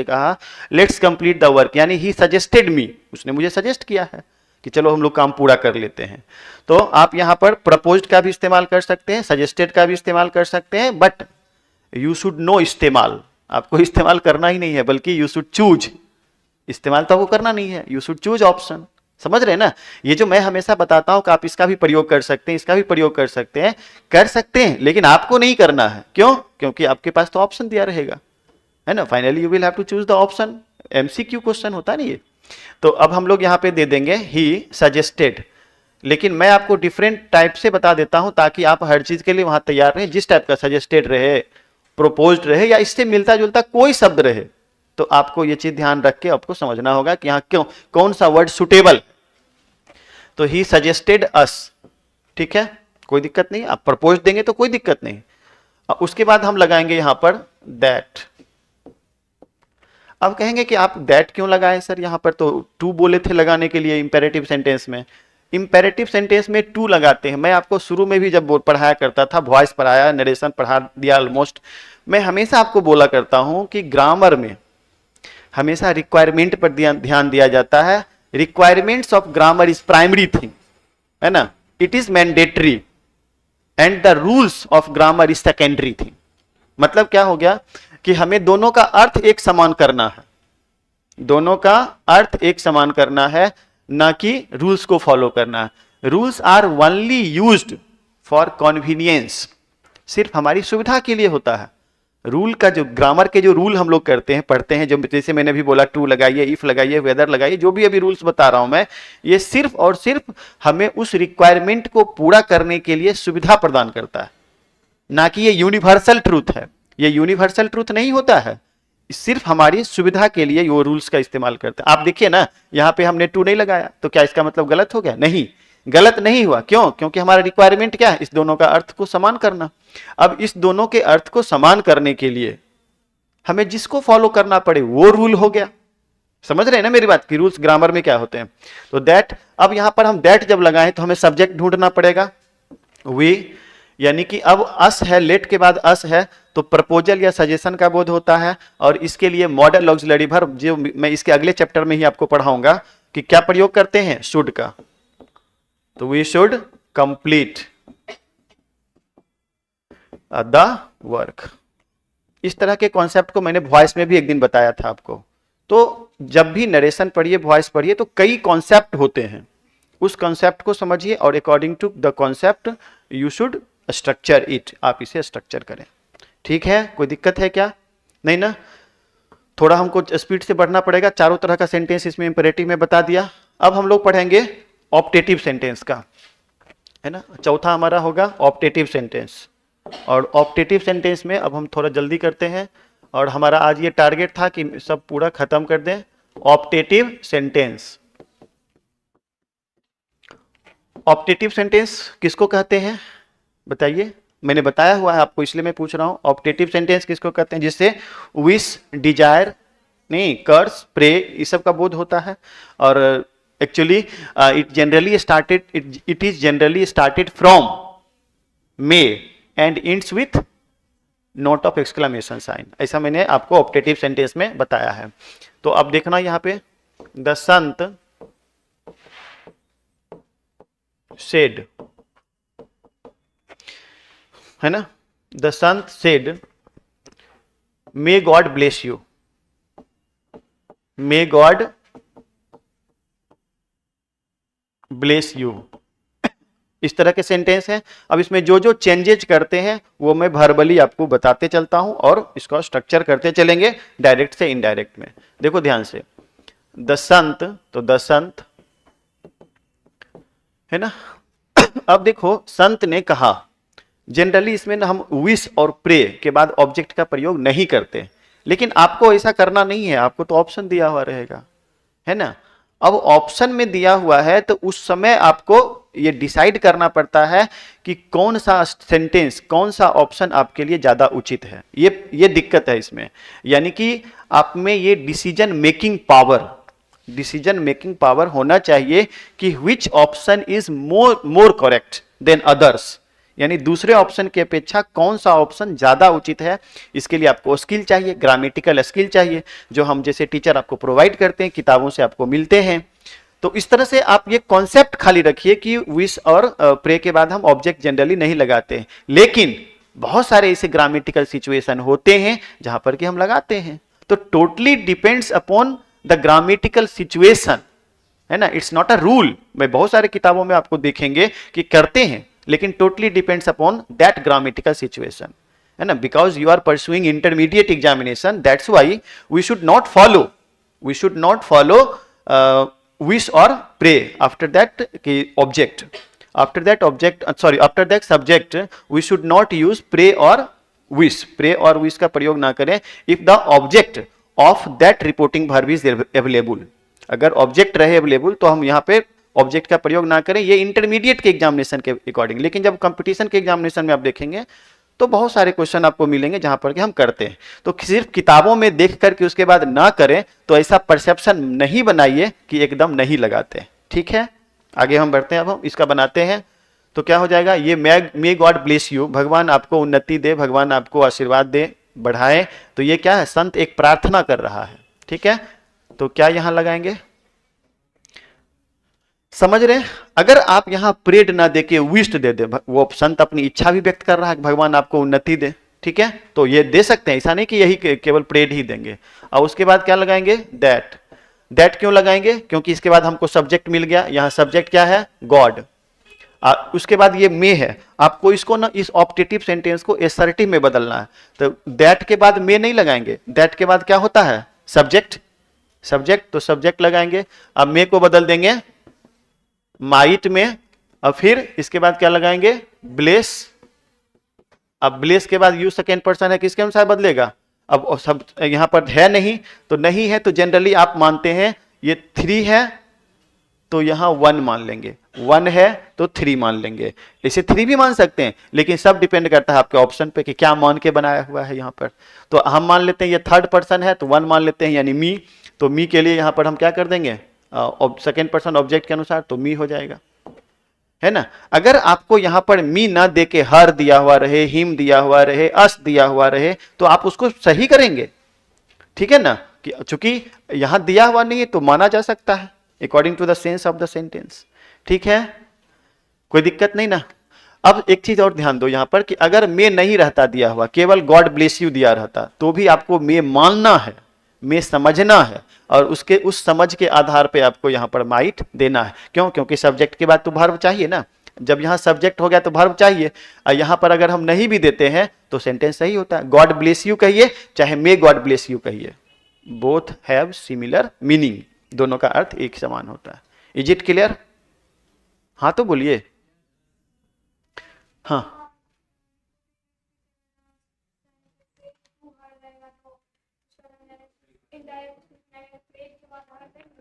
Speaker 1: कहा लेट्स कंप्लीट द वर्क, यानी ही सजेस्टेड मी, उसने मुझे सजेस्ट किया है कि चलो हम लोग काम पूरा कर लेते हैं। तो आप यहां पर प्रपोज्ड का भी इस्तेमाल कर सकते हैं, सजेस्टेड का भी इस्तेमाल कर सकते हैं, बट यू शुड नो इस्तेमाल, आपको इस्तेमाल करना ही नहीं है, बल्कि यू शुड चूज, इस्तेमाल तो आपको करना नहीं है, यू शुड चूज ऑप्शन। समझ रहे हैं ना, ये जो मैं हमेशा बताता हूं कि आप इसका भी प्रयोग कर सकते हैं, इसका भी प्रयोग कर सकते हैं, लेकिन आपको नहीं करना है। क्यों, क्योंकि आपके पास तो ऑप्शन दिया रहेगा, है ना, finally you will have to choose the option, MCQ question होता है ना ये। तो अब हम लोग यहां पे दे देंगे ही सजेस्टेड, लेकिन मैं आपको डिफरेंट टाइप से बता देता हूं ताकि आप हर चीज के लिए वहां तैयार रहे, जिस टाइप का सजेस्टेड रहे, प्रोपोज्ड रहे, या इससे मिलता जुलता कोई शब्द रहे, तो आपको ये चीज ध्यान रख के आपको समझना होगा कि यहां कौन सा वर्ड सुटेबल। तो ही सजेस्टेड अस, ठीक है, कोई दिक्कत नहीं, आप प्रपोज देंगे तो कोई दिक्कत नहीं। उसके बाद हम लगाएंगे यहां पर दैट। अब कहेंगे कि आप दैट क्यों लगाए सर, यहां पर तो टू बोले थे लगाने के लिए इंपेरेटिव सेंटेंस में, इंपेरेटिव सेंटेंस में टू लगाते हैं। मैं आपको शुरू में भी जब पढ़ाया करता था, वॉइस पढ़ाया, नरेशन पढ़ा दिया ऑलमोस्ट, मैं हमेशा आपको बोला करता हूं कि ग्रामर में हमेशा रिक्वायरमेंट पर ध्यान दिया जाता है। Requirements of grammar is primary thing, है ना, it is mandatory, and the rules of grammar is secondary thing. मतलब क्या हो गया कि हमें दोनों का अर्थ एक समान करना है, दोनों का अर्थ एक समान करना है, ना कि रूल्स को फॉलो करना है। Rules are only used for convenience, सिर्फ हमारी सुविधा के लिए होता है। रूल का जो ग्रामर के जो रूल हम लोग करते हैं, पढ़ते हैं, जो जैसे मैंने भी बोला टू लगाइए, इफ लगाइए, वेदर लगाइए, जो भी अभी रूल्स बता रहा हूं मैं, ये सिर्फ और सिर्फ हमें उस रिक्वायरमेंट को पूरा करने के लिए सुविधा प्रदान करता है, ना कि ये यूनिवर्सल ट्रूथ है। ये यूनिवर्सल ट्रूथ नहीं होता है, सिर्फ हमारी सुविधा के लिए वो रूल्स का इस्तेमाल करते हैं। आप देखिए ना, यहाँ पे हमने टू नहीं लगाया, तो क्या इसका मतलब गलत हो गया? नहीं, गलत नहीं हुआ। क्यों? क्योंकि हमारा रिक्वायरमेंट क्या है? इस दोनों का अर्थ को समान करना। अब इस दोनों के अर्थ को समान करने के लिए हमें जिसको फॉलो करना पड़े वो रूल हो गया। समझ रहे हैं ना मेरी बात की? रूल्स ग्रामर में क्या होते हैं? तो दैट, अब यहां पर हम दैट जब लगाएं तो हमें सब्जेक्ट ढूंढना पड़ेगा। वी, यानी कि अब अस है, लेट के बाद अस है, तो प्रपोजल या सजेशन का बोध होता है, और इसके लिए मॉडल ऑक्सिलरी वर्ब, जो मैं इसके अगले चैप्टर में ही आपको पढ़ाऊंगा कि क्या प्रयोग करते हैं, शुड का। तो we should complete the work. इस तरह के कॉन्सेप्ट को मैंने वॉइस में भी एक दिन बताया था आपको। तो जब भी नरेशन पढ़िए, वॉइस पढ़िए, तो कई कॉन्सेप्ट होते हैं, उस कॉन्सेप्ट को समझिए और according to the concept you should structure it, आप इसे स्ट्रक्चर करें। ठीक है? कोई दिक्कत है क्या? नहीं ना? थोड़ा हमको स्पीड से बढ़ना पड़ेगा। चारों तरह का सेंटेंस इसमें इंपेरेटिव में बता दिया। अब हम लोग पढ़ेंगे ऑप्टेटिव सेंटेंस का, है ना। चौथा हमारा होगा ऑप्टेटिव सेंटेंस, और ऑप्टेटिव सेंटेंस में अब हम थोड़ा जल्दी करते हैं, और हमारा आज ये टारगेट था कि सब पूरा खत्म कर दें। ऑप्टेटिव सेंटेंस, ऑप्टेटिव सेंटेंस किसको कहते हैं बताइए? मैंने बताया हुआ है आपको, इसलिए मैं पूछ रहा हूं। ऑप्टेटिव सेंटेंस किसको कहते हैं? जिससे विश, डिजायर, नहीं, कर्स, प्रे, ये सब का बोध होता है। और actually it is generally started from may and ends with note of exclamation sign. ऐसा मैंने आपको ऑप्टेटिव सेंटेंस में बताया है। तो अब देखना यहां पे, द संत सेड, है ना, the Sant said may God bless you, may God bless you, इस तरह के सेंटेंस हैं। अब इसमें जो जो चेंजेज करते हैं वो मैं वर्बली आपको बताते चलता हूं, और इसको स्ट्रक्चर करते चलेंगे डायरेक्ट से इनडायरेक्ट में। देखो ध्यान से, द संत, तो द संत, है ना। अब देखो, संत ने कहा, जनरली इसमें ना हम विश और प्रे के बाद ऑब्जेक्ट का प्रयोग नहीं करते, लेकिन आपको ऐसा करना नहीं है, आपको तो ऑप्शन दिया हुआ रहेगा, है ना। अब ऑप्शन में दिया हुआ है तो उस समय आपको ये डिसाइड करना पड़ता है कि कौन सा सेंटेंस, कौन सा ऑप्शन आपके लिए ज्यादा उचित है। ये दिक्कत है इसमें, यानी कि आप में ये डिसीजन मेकिंग पावर होना चाहिए कि which option is more correct than others, यानी दूसरे ऑप्शन की अपेक्षा कौन सा ऑप्शन ज्यादा उचित है। इसके लिए आपको स्किल चाहिए, ग्रामेटिकल स्किल चाहिए, जो हम जैसे टीचर आपको प्रोवाइड करते हैं, किताबों से आपको मिलते हैं। तो इस तरह से आप ये कॉन्सेप्ट खाली रखिए कि विश और प्रे के बाद हम ऑब्जेक्ट जनरली नहीं लगाते, लेकिन बहुत सारे ऐसे ग्रामेटिकल सिचुएशन होते हैं जहां पर कि हम लगाते हैं। तो totally depends upon the grammatical situation, है ना, इट्स नॉट अ रूल। मैं बहुत सारे किताबों में आपको देखेंगे कि करते हैं, लेकिन totally depends upon that grammatical situation, है ना। Because you are pursuing intermediate examination, that's why we should not follow wish or pray after that subject we should not use pray or wish का प्रयोग ना करें if the object of that reporting verb is available। अगर object रहे available तो हम यहाँ पे ऑब्जेक्ट का प्रयोग ना करें, ये इंटरमीडिएट के एग्जामिनेशन के अकॉर्डिंग। लेकिन जब कंपटीशन के एग्जामिनेशन में आप देखेंगे तो बहुत सारे क्वेश्चन आपको मिलेंगे जहां पर कि हम करते हैं। तो सिर्फ किताबों में देख करके उसके बाद ना करें, तो ऐसा परसेप्शन नहीं बनाइए कि एकदम नहीं लगाते। ठीक है? आगे हम बढ़ते हैं, अब हम इसका बनाते हैं। तो क्या हो जाएगा, ये मे गॉड ब्लेस यू, भगवान आपको उन्नति दे, भगवान आपको आशीर्वाद दे, बढ़ाए। तो ये क्या है, संत एक प्रार्थना कर रहा है, ठीक है। तो क्या यहां लगाएंगे, समझ रहे हैं। अगर आप यहां प्रेड ना देके विश्ड दे दे, वो संत अपनी इच्छा भी व्यक्त कर रहा है कि भगवान आपको उन्नति दे, ठीक है, तो ये दे सकते हैं, ऐसा नहीं कि यही केवल प्रेड ही देंगे। और उसके बाद क्या लगाएंगे, दैट। दैट क्यों लगाएंगे, क्योंकि इसके बाद हमको सब्जेक्ट मिल गया, यहां सब्जेक्ट क्या है, गॉड। उसके बाद ये मे है, आपको इसको ना, इस ऑप्टेटिव सेंटेंस को एसर्टिव में बदलना है। तो दैट के बाद मे नहीं लगाएंगे, दैट के बाद क्या होता है, सब्जेक्ट। सब्जेक्ट, तो सब्जेक्ट लगाएंगे। अब मे को बदल देंगे माइट में, अब फिर इसके बाद क्या लगाएंगे, ब्लेस। अब ब्लेस के बाद यू सेकेंड पर्सन है, किसके अनुसार बदलेगा, अब सब यहां पर है नहीं, तो नहीं है तो जनरली आप मानते हैं ये 3 है तो यहां 1 मान लेंगे, 1 है तो 3 मान लेंगे। इसे 3 भी मान सकते हैं, लेकिन सब डिपेंड करता है आपके ऑप्शन पे कि क्या मान के बनाया हुआ है यहां पर। तो हम मान लेते हैं ये थर्ड पर्सन है तो 1 मान लेते हैं, यानी मी। तो मी के लिए यहां पर हम क्या कर देंगे, सेकेंड पर्सन ऑब्जेक्ट के अनुसार, तो मी हो जाएगा, है ना। अगर आपको यहां पर मी ना दे के हर दिया हुआ रहे, हिम दिया हुआ रहे, अस दिया हुआ रहे, तो आप उसको सही करेंगे, ठीक है ना, कि चूंकि यहां दिया हुआ नहीं है तो माना जा सकता है according to the sense of the sentence, ठीक है, कोई दिक्कत नहीं ना। अब एक चीज और ध्यान दो यहां पर कि अगर मे नहीं रहता दिया हुआ, केवल गॉड ब्लेस यू दिया रहता, तो भी आपको मे मानना है, मे समझना है, और उसके उस समझ के आधार पे आपको यहां पर माइट देना है। क्यों, क्योंकि सब्जेक्ट के बाद तो वर्ब चाहिए ना, जब यहां सब्जेक्ट हो गया तो वर्ब चाहिए, और यहां पर अगर हम नहीं भी देते हैं तो सेंटेंस सही होता है। गॉड ब्लेस यू कहिए चाहे मे गॉड ब्लेस यू कहिए, बोथ हैव सिमिलर मीनिंग, दोनों का अर्थ एक समान होता है। इज इट क्लियर, हाँ तो बोलिए, हाँ।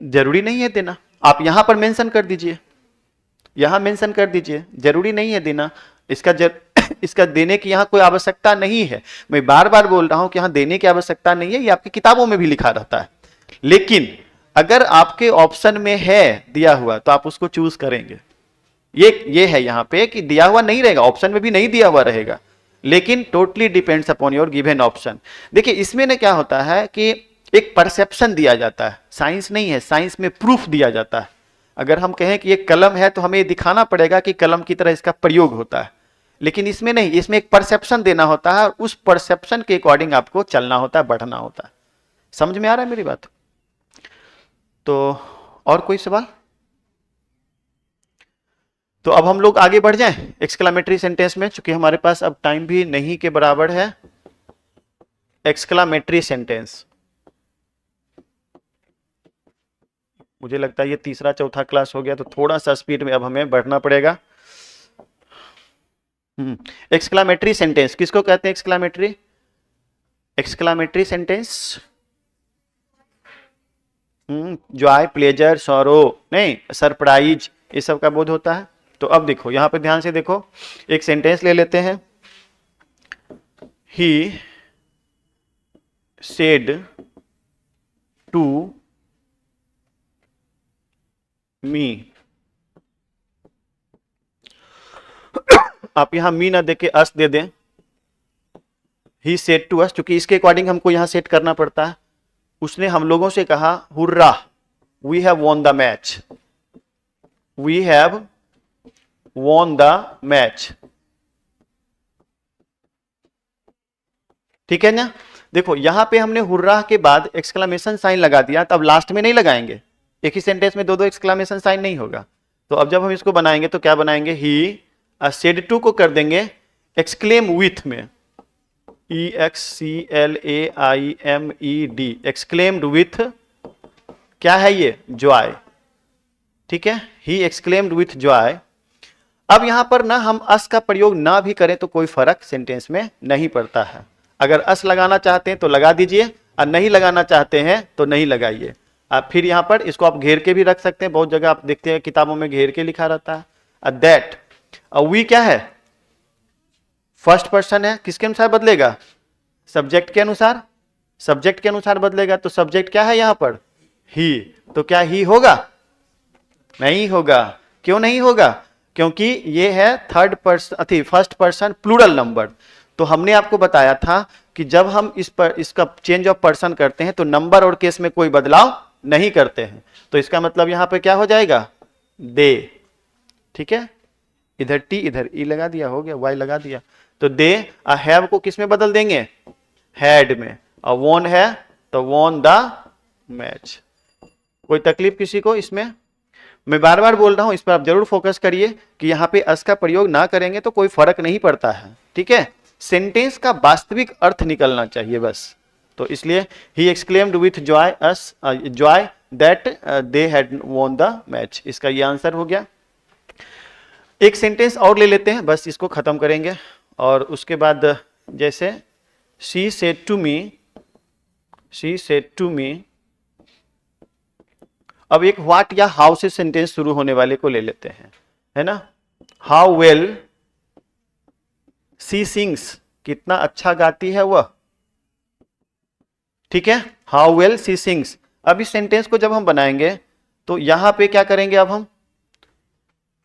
Speaker 1: जरूरी नहीं है देना, आप यहां पर मेंशन कर दीजिए, यहां मेंशन कर दीजिए, जरूरी नहीं है देना, इसका इसका देने की यहां कोई आवश्यकता नहीं है। मैं बार बार बोल रहा हूं कि यहां देने की आवश्यकता नहीं है, ये आपकी किताबों में भी लिखा रहता है, लेकिन अगर आपके ऑप्शन में है दिया हुआ तो आप उसको चूज करेंगे। ये है यहां पे कि दिया हुआ नहीं रहेगा, ऑप्शन में भी नहीं दिया हुआ रहेगा, लेकिन totally depends upon your given option. देखिए इसमें ना क्या होता है कि एक परसेप्शन दिया जाता है, साइंस नहीं है, साइंस में प्रूफ दिया जाता है। अगर हम कहें कि ये कलम है तो हमें दिखाना पड़ेगा कि कलम की तरह इसका प्रयोग होता है, लेकिन इसमें नहीं, इसमें एक परसेप्शन देना होता है और उस परसेप्शन के अकॉर्डिंग आपको चलना होता है, बढ़ना होता है। समझ में आ रहा है मेरी बात। तो और कोई सवाल, तो अब हम लोग आगे बढ़ जाएं एक्सक्लामेटरी सेंटेंस में, चूंकि हमारे पास अब टाइम भी नहीं के बराबर है। एक्सक्लामेटरी सेंटेंस, मुझे लगता है ये तीसरा चौथा क्लास हो गया, तो थोड़ा सा स्पीड में अब हमें बढ़ना पड़ेगा। एक्सक्लामेटरी सेंटेंस किसको कहते हैं, exclamatory, exclamatory sentence, Joy, pleasure, sorrow, नहीं सरप्राइज, ये सब का बोध होता है। तो अब देखो यहां पे ध्यान से देखो, एक सेंटेंस ले लेते हैं। ही सेड टू मी, आप यहां मी ना देके अस दे दें, ही सेड टू अस, क्योंकि इसके अकॉर्डिंग हमको यहां सेट करना पड़ता है। उसने हम लोगों से कहा, hurrah, we have won the match, we have won the match, ठीक है ना। देखो यहां पे हमने हुर्रा के बाद एक्सक्लेमेशन साइन लगा दिया, तब लास्ट में नहीं लगाएंगे, एक ही सेंटेंस में दो दो एक्सक्लेमेशन साइन नहीं होगा। तो अब जब हम इसको बनाएंगे तो क्या बनाएंगे, ही सेड टू को कर देंगे एक्सक्लेम विथ में, EXCLAIMED, एक्सक्लेम्ड विथ, क्या है ये, जॉय, ठीक है, ही एक्सक्लेम्ड विथ जॉय। अब यहां पर ना हम अस का प्रयोग ना भी करें तो कोई फर्क सेंटेंस में नहीं पड़ता है। अगर अस लगाना चाहते हैं तो लगा दीजिए, और नहीं लगाना चाहते हैं तो नहीं लगाइए। आप फिर यहां पर इसको आप घेर के भी रख सकते हैं, बहुत जगह आप देखते हैं किताबों में घेर के लिखा रहता है। दैट, वी क्या है, फर्स्ट पर्सन है, किसके अनुसार बदलेगा, सब्जेक्ट के अनुसार, सब्जेक्ट के अनुसार बदलेगा। तो सब्जेक्ट क्या है यहां पर, ही, तो क्या ही होगा, नहीं होगा, क्यों नहीं होगा? क्योंकि ये है third person first person plural number. तो हमने आपको बताया था कि जब हम इसका चेंज ऑफ पर्सन करते हैं तो नंबर और केस में कोई बदलाव नहीं करते हैं। तो इसका मतलब यहां पे क्या हो जाएगा? दे। ठीक है, इधर टी इधर ई लगा दिया, हो गया, वाई लगा दिया। तो दे हैव को किस में बदल देंगे? हैड में। और वॉन है तो वॉन द मैच। कोई तकलीफ किसी को इसमें? मैं बार बार बोल रहा हूं, इस पर आप जरूर फोकस करिए कि यहां पे अस का प्रयोग ना करेंगे तो कोई फर्क नहीं पड़ता है। ठीक है, सेंटेंस का वास्तविक अर्थ निकलना चाहिए बस। तो इसलिए he exclaimed with Joy that they had von the match. इसका ये आंसर हो गया। एक सेंटेंस और ले लेते हैं, बस इसको खत्म करेंगे। और उसके बाद जैसे शी सेड टू मी, अब एक व्हाट या हाउ से सेंटेंस शुरू होने वाले को ले लेते हैं, है ना। हाउ वेल शी सिंग्स, कितना अच्छा गाती है वह। ठीक है, हाउ वेल शी सिंग्स। अब इस सेंटेंस को जब हम बनाएंगे तो यहां पे क्या करेंगे? अब हम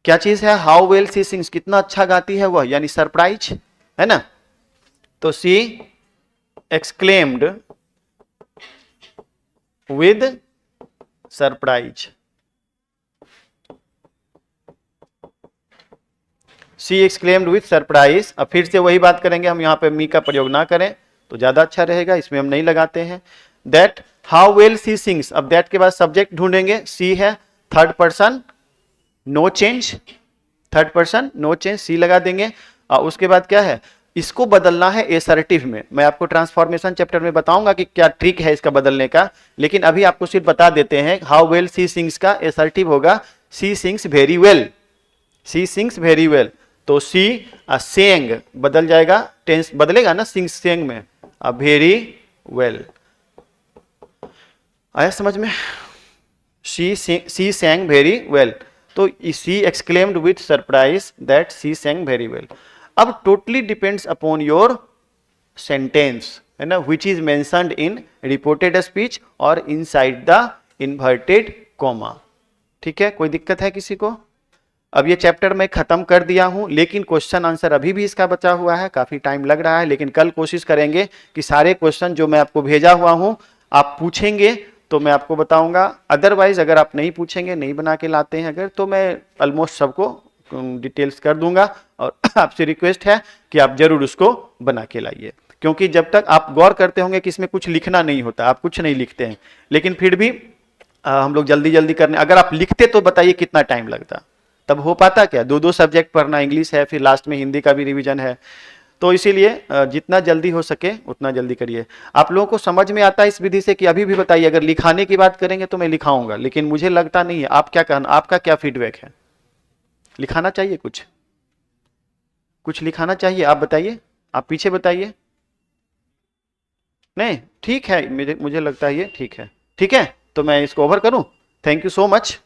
Speaker 1: क्या चीज है? हाउ वेल शी सिंग्स, कितना अच्छा गाती है वह, यानी सरप्राइज, है ना। तो she exclaimed with surprise. She exclaimed with surprise. अब फिर से वही बात करेंगे, हम यहाँ पे मी का प्रयोग ना करें तो ज्यादा अच्छा रहेगा, इसमें हम नहीं लगाते हैं। That how well she sings, अब दैट के बाद सब्जेक्ट ढूंढेंगे, सी है third person no change, third person no change, she लगा देंगे। और उसके बाद क्या है? इसको बदलना है एसर्टिव में। मैं आपको ट्रांसफॉर्मेशन चैप्टर में बताऊंगा कि क्या ट्रिक है इसका बदलने का, लेकिन अभी आपको सिर्फ बता देते हैं। हाउ वेल शी सिंग्स का एसर्टिव होगा she sings very well, she sings very well. तो सी सेंग बदल जाएगा, टेंस बदलेगा ना, सिंग सेंग में, वेरी वेल। आया समझ में? She sang very well. तो she exclaimed with surprise that she sang very well. अब totally depends upon your sentence, है ना, which is mentioned in reported speech और इनसाइड द इन्वर्टेड कॉमा। ठीक है, कोई दिक्कत है किसी को? अब ये चैप्टर मैं खत्म कर दिया हूं, लेकिन क्वेश्चन आंसर अभी भी इसका बचा हुआ है, काफी टाइम लग रहा है, लेकिन कल कोशिश करेंगे कि सारे क्वेश्चन जो मैं आपको भेजा हुआ हूं आप पूछेंगे तो मैं आपको बताऊंगा। अदरवाइज अगर आप नहीं पूछेंगे, नहीं बना के लाते हैं अगर, तो मैं ऑलमोस्ट सबको डिटेल्स कर दूंगा। और आपसे रिक्वेस्ट है कि आप जरूर उसको बना के लाइए, क्योंकि जब तक आप गौर करते होंगे कि इसमें कुछ लिखना नहीं होता, आप कुछ नहीं लिखते हैं, लेकिन फिर भी हम लोग जल्दी जल्दी करने, अगर आप लिखते तो बताइए कितना टाइम लगता, तब हो पाता क्या? दो सब्जेक्ट पढ़ना, इंग्लिश है, फिर लास्ट में हिंदी का भी रिवीजन है। तो इसीलिए जितना जल्दी हो सके उतना जल्दी करिए। आप लोगों को समझ में आता है इस विधि से कि अभी भी बताइए? अगर लिखाने की बात करेंगे तो मैं लिखाऊंगा, लेकिन मुझे लगता नहीं है। आप क्या कहना, आपका क्या फीडबैक है? लिखाना चाहिए, कुछ लिखाना चाहिए? आप बताइए, आप पीछे बताइए। नहीं, ठीक है, मुझे लगता है ये ठीक है। ठीक है, तो मैं इसको ओवर करूं। Thank you so much.